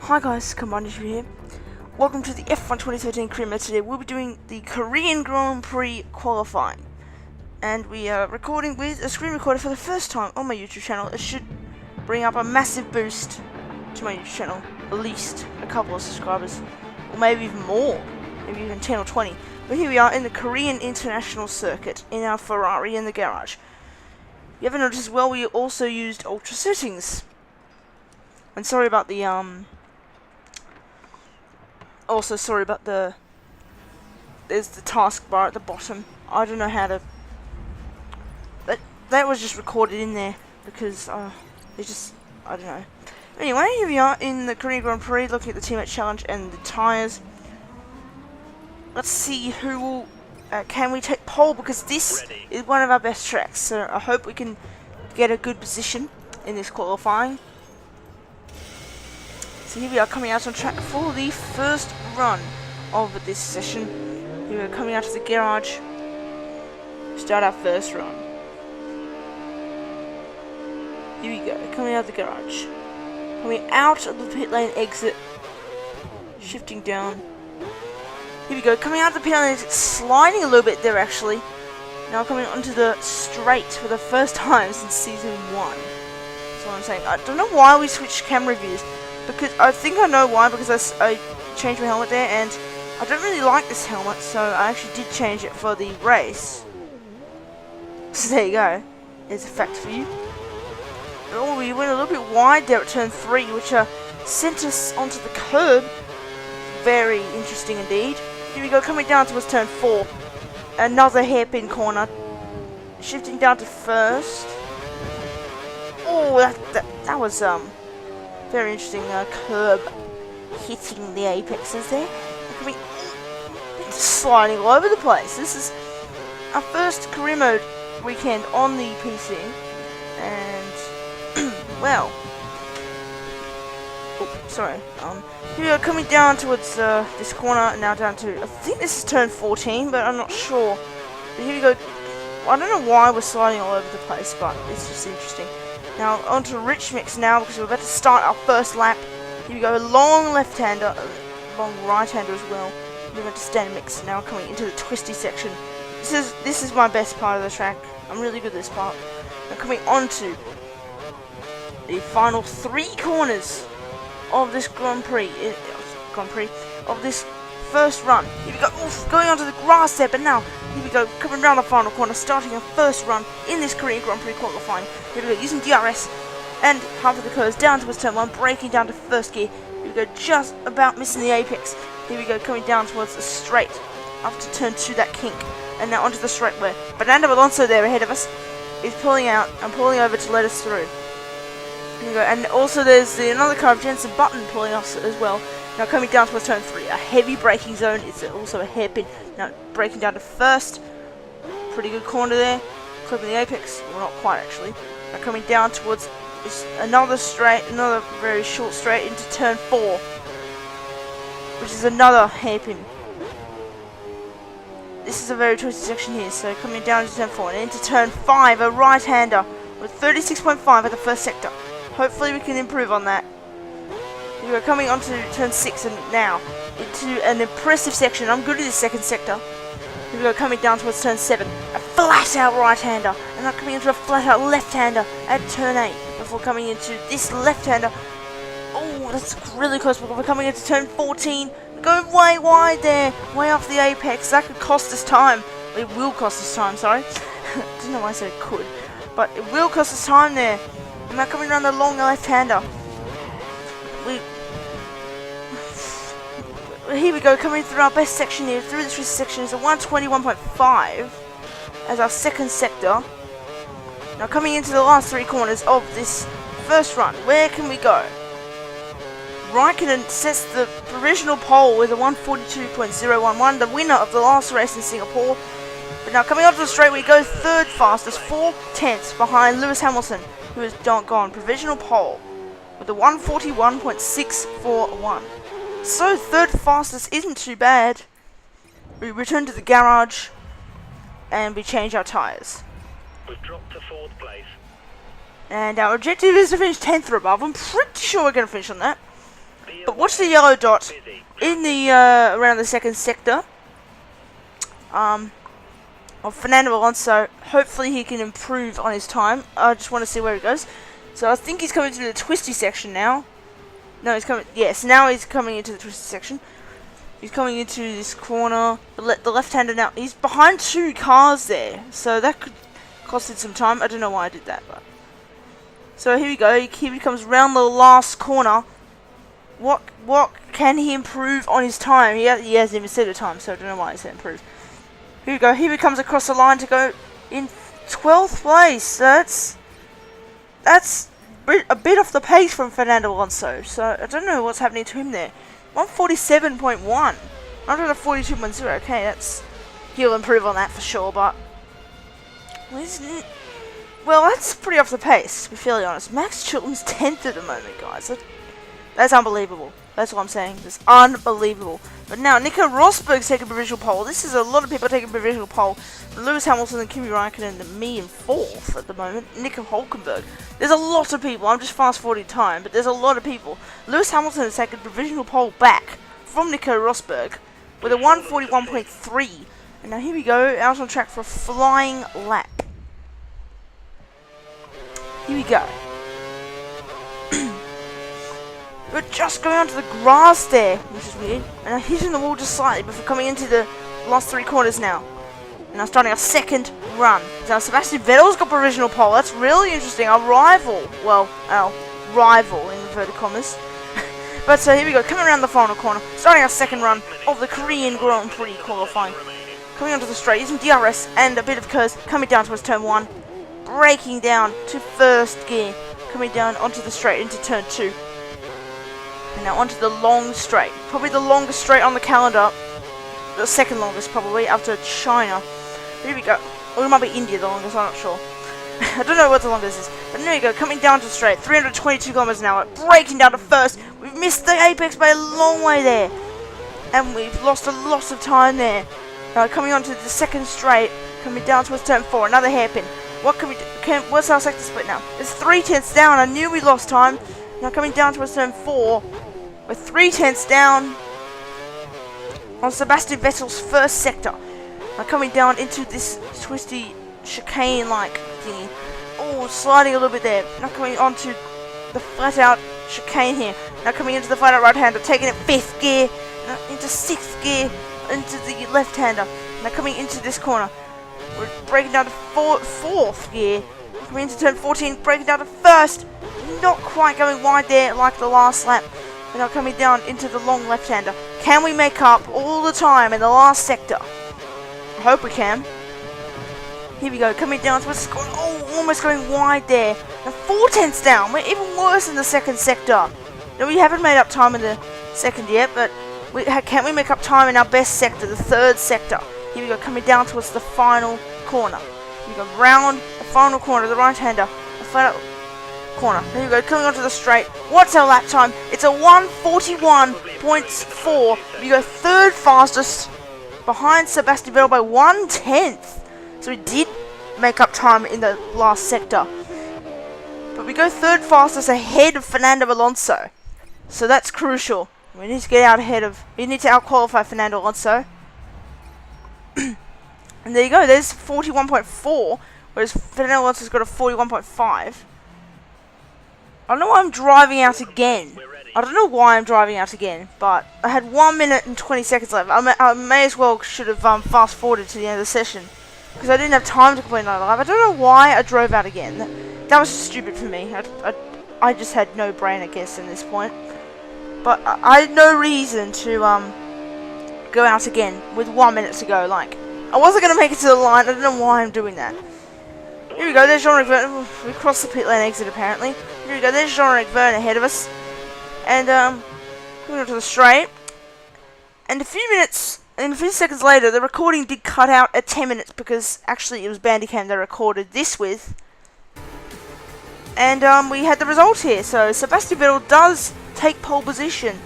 Hi guys, CombinedYoutuber here. Welcome to the F1 2013 career mode. Today we'll be doing the Korean Grand Prix qualifying. And we are recording with a screen recorder for the first time on my YouTube channel. It should bring up a massive boost to my YouTube channel. At least a couple of subscribers. Or maybe even more. Maybe even 10 or 20. But here we are in the Korean International Circuit in our Ferrari in the garage. You ever noticed as well we also used ultra settings. And sorry about the also, sorry about there's the taskbar at the bottom. I don't know how to... That was just recorded in there because it just... I don't know. Anyway, here we are in the Korean Grand Prix looking at the teammate challenge and the tyres. Let's see who will... can we take pole, because this is one of our best tracks. So I hope we can get a good position in this qualifying. So here we are coming out on track for the first run of this session. Here we are coming out to the garage. Start our first run. Here we go, coming out of the garage. Coming out of the pit lane exit. Shifting down. Here we go, coming out of the pit lane exit, sliding a little bit there actually. Now coming onto the straight for the first time since season 1. That's what I'm saying. I don't know why we switched camera views. Because I think I know why, because I changed my helmet there, and I don't really like this helmet, so I actually did change it for the race. So there you go. There's a fact for you. Oh, we went a little bit wide there at turn 3, which sent us onto the curb. Very interesting indeed. Here we go, coming down towards turn 4. Another hairpin corner. Shifting down to first. Oh, that was very interesting curb hitting the apexes there. It's sliding all over the place. This is our first career mode weekend on the PC, and well, sorry. Here we are coming down towards this corner, now down to, I think this is turn 14, but I'm not sure. But here we go. I don't know why we're sliding all over the place, but it's just interesting. Now onto Rich Mix now, because we're about to start our first lap. Here we go, long left-hander, long right-hander as well. We're going to stand mix now, coming into the twisty section. This is my best part of the track. I'm really good at this part. Now coming onto the final 3 corners of this Grand Prix of this first run. Here we go, going onto the grass there, but now here we go, coming around the final corner, starting our first run in this Korean Grand Prix qualifying. Here we go, using DRS and half of the curves down towards turn 1, braking down to first gear. Here we go, just about missing the apex. Here we go, coming down towards the straight after turn 2, that kink, and now onto the straight where Fernando Alonso there ahead of us is pulling out and pulling over to let us through. Here we go, and also there's another car of Jensen Button pulling us as well. Now coming down towards turn 3, a heavy braking zone. It's also a hairpin. Now braking down to first. Pretty good corner there. Clipping the apex. Well, not quite actually. Now coming down towards another straight, another very short straight into turn 4. Which is another hairpin. This is a very twisty section here. So coming down to turn 4 and into turn 5, a right-hander with 36.5 at the first sector. Hopefully we can improve on that. We are coming onto turn 6 and now into an impressive section. I'm good at this second sector. Here we go, coming down towards turn 7. A flat out right-hander. And now coming into a flat out left-hander at turn 8. Before coming into this left-hander. Oh, that's really close. We're coming into turn 14. Going way wide there. Way off the apex. That could cost us time. It will cost us time, sorry. I didn't know why I said it could. But it will cost us time there. And now coming around the long left-hander. Here we go, coming through our best section here, through this section is a 121.5 as our second sector. Now coming into the last 3 corners of this first run, where can we go? Raikkonen sets the provisional pole with a 142.011, the winner of the last race in Singapore. But now coming onto the straight, we go third fastest, 4/10 behind Lewis Hamilton, who has gone provisional pole with a 141.641. So third fastest isn't too bad. We return to the garage and we change our tyres. We've dropped to 4th place. And our objective is to finish 10th or above. I'm pretty sure we're going to finish on that. But watch the yellow dot in the around the second sector of Fernando Alonso. Hopefully he can improve on his time. I just want to see where he goes. So I think he's coming to the twisty section now. No, he's coming. Yes, now he's coming into the twisty section. He's coming into this corner. The left-hander now. He's behind 2 cars there, so that could cost him some time. I don't know why I did that, but so here we go. Here he comes round the last corner. What can he improve on his time? He hasn't even said a time, so I don't know why he said improve. Here we go. Here he comes across the line to go in 12th place. That's a bit off the pace from Fernando Alonso. So I don't know what's happening to him there. 147.1. 142.0. Okay, he'll improve on that for sure. But well, that's pretty off the pace, to be fairly honest. Max Chilton's 10th at the moment, guys. That's unbelievable. That's what I'm saying. It's unbelievable. But now, Nico Rosberg's taking provisional pole. This is a lot of people taking provisional pole. Lewis Hamilton and Kimi Raikkonen and me in 4th at the moment. Nico Hulkenberg. There's a lot of people. I'm just fast-forwarding time, but there's a lot of people. Lewis Hamilton has taken provisional pole back from Nico Rosberg with a 141.3. And now here we go, out on track for a flying lap. Here we go. We're just going onto the grass there, which is weird. And I'm hitting the wall just slightly before coming into the last 3 corners now. And I'm starting our second run. Now Sebastian Vettel's got provisional pole. That's really interesting. Our rival. Well, our rival in inverted commas. But so here we go, coming around the final corner. Starting our second run of the Korean Grand Prix qualifying. Coming onto the straight, using DRS and a bit of curse. Coming down towards turn 1. Braking down to first gear. Coming down onto the straight into turn 2. And now onto the long straight. Probably the longest straight on the calendar. The second longest probably, after China. Here we go. Or it might be India the longest, I'm not sure. I don't know what the longest is. But there you go, coming down to straight. 322 kilometers an hour. Braking down to first. We've missed the apex by a long way there. And we've lost a lot of time there. Coming onto the second straight. Coming down towards turn 4. Another hairpin. What can we do? What's our sector split now? It's 3/10 down. I knew we lost time. Now coming down towards turn 4. We're 3/10 down on Sebastian Vettel's first sector. Now coming down into this twisty chicane-like thingy. Oh, sliding a little bit there. Now coming onto the flat-out chicane here. Now coming into the flat-out right-hander, taking it 5th gear, now into 6th gear, into the left-hander. Now coming into this corner. We're breaking down to 4th gear. Coming into turn 14, breaking down to 1st. Not quite going wide there like the last lap. And now coming down into the long left-hander. Can we make up all the time in the last sector? I hope we can. Here we go, coming down to a score. Oh, almost going wide there. Now 4/10 down. We're even worse in the second sector. Now we haven't made up time in the second yet, but can we make up time in our best sector, the 3rd sector? Here we go, coming down towards the final corner. Here we go, round the final corner, the right-hander. The flat corner. There you go, coming onto the straight. What's our lap time? It's a 141.4. We go 3rd fastest behind Sebastian Vettel by 1/10. So we did make up time in the last sector. But we go 3rd fastest ahead of Fernando Alonso. So that's crucial. We need to get out ahead of... We need to out-qualify Fernando Alonso. And there you go, there's 41.4. Whereas Fernando Alonso's got a 41.5. I don't know why I'm driving out again. I don't know why I'm driving out again, but I had 1 minute and 20 seconds left. I may as well should have fast forwarded to the end of the session, because I didn't have time to complete another lap. I don't know why I drove out again. That was stupid for me. I just had no brain, I guess, in this point. But I had no reason to go out again with 1 minute to go. Like, I wasn't going to make it to the line. I don't know why I'm doing that. Here we go, there's Jean-Luc Vergne. We crossed the pit lane exit, apparently. Here we go, there's Jean-Luc Vergne ahead of us. And, we go to the straight. And a few seconds later, the recording did cut out at 10 minutes, because actually it was Bandicam they recorded this with. And, we had the result here. So, Sebastian Vettel does take pole position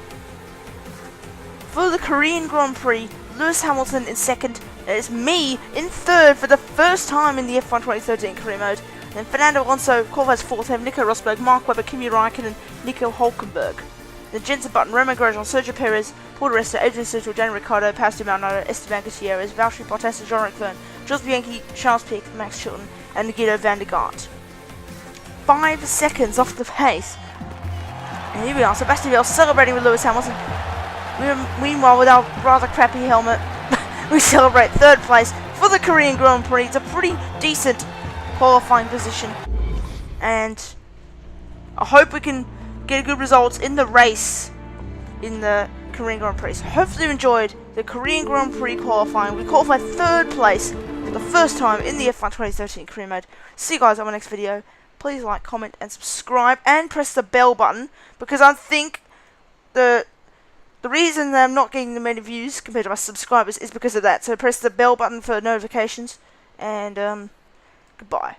for the Korean Grand Prix. Lewis Hamilton in 2nd. It's me in 3rd for the first time in the F1 2013 career mode. And then Fernando Alonso qualifies 4th. Have Nico Rosberg, Mark Webber, Kimi Raikkonen, Nico Hulkenberg. The Jensen Button, Roman Grosjean, Sergio Perez, Paul Resta, Adrian Sutil, Daniel Ricciardo, Pastor Maldonado, Esteban Gutierrez, Valtteri Bottas, and Jean-Luc Vergne, Jules Bianchi, Charles Pic, Max Chilton, and Guido van der Garde. 5 seconds off the pace. And here we are, Sebastian Vettel celebrating with Lewis Hamilton. Meanwhile, with our rather crappy helmet, we celebrate 3rd place for the Korean Grand Prix. It's a pretty decent qualifying position. And I hope we can get good results in the race in the Korean Grand Prix. So hopefully you enjoyed the Korean Grand Prix qualifying. We qualified 3rd place for the first time in the F1 2013 career mode. See you guys on my next video. Please like, comment, and subscribe, and press the bell button, because I think the reason that I'm not getting the many views compared to my subscribers is because of that. So press the bell button for notifications, and goodbye.